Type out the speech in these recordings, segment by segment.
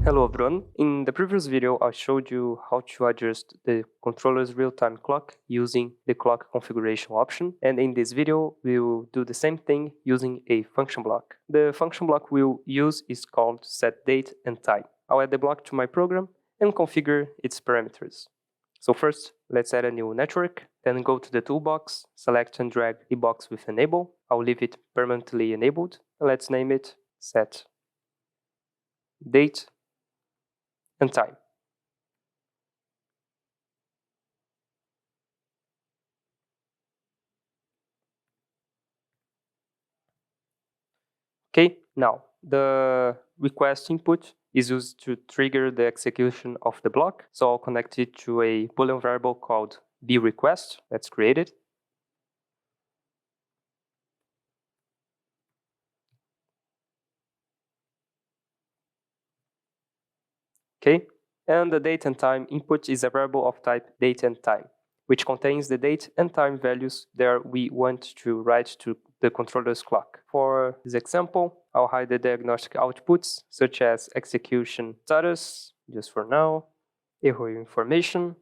Hello everyone, in the previous video I showed you how to adjust the controller's real-time clock using the clock configuration option, and in this video we will do the same thing using a function block. The function block we'll use is called setDate and time. I'll add the block to my program and configure its parameters. So first, let's add a new network, then go to the toolbox, select and drag the box with enable. I'll leave it permanently enabled, and let's name it setDate and time. Okay, now the request input is used to trigger the execution of the block. So I'll connect it to a Boolean variable called bRequest that's created. Okay, and the date and time input is a variable of type date and time, which contains the date and time values that we want to write to the controller's clock. For this example, I'll hide the diagnostic outputs such as execution status, just for now, error information,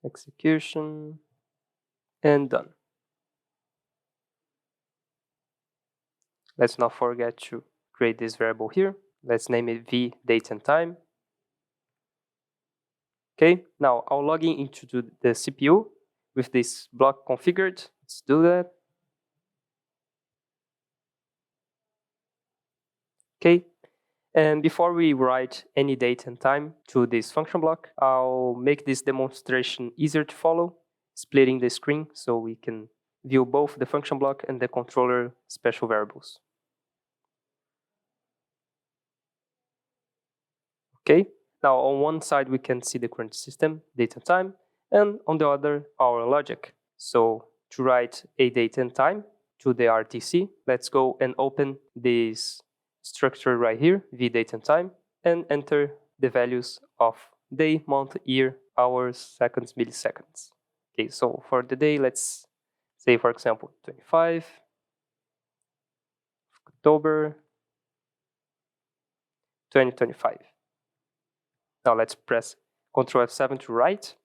execution, and done. Let's not forget to create this variable here. Let's name it v date and time. Okay, now I'll log in into the CPU with this block configured. Let's do that. Okay, and before we write any date and time to this function block, I'll make this demonstration easier to follow, splitting the screen so we can view both the function block and the controller special variables. Okay, now on one side we can see the current system, date and time, and on the other our logic. So to write a date and time to the RTC, let's go and open this structure right here, v date and time, and enter the values of day, month, year, hours, seconds, milliseconds. Okay, so for the day, let's say, for example, 25 October 2025. Now let's press Ctrl F7 to write.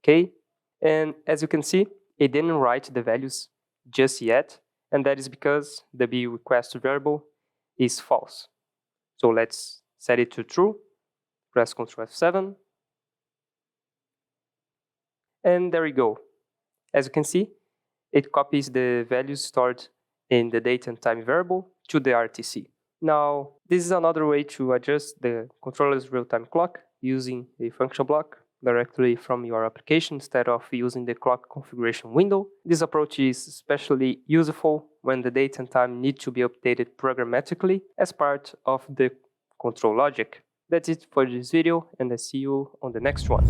Okay, and as you can see, it didn't write the values just yet, and that is because the bRequest variable is false. So let's set it to true, press Ctrl F7, and there we go. As you can see, it copies the values stored in the date and time variable to the RTC. Now, this is another way to adjust the controller's real-time clock using a function block directly from your application instead of using the clock configuration window. This approach is especially useful when the date and time need to be updated programmatically as part of the control logic. That's it for this video, and I see you on the next one.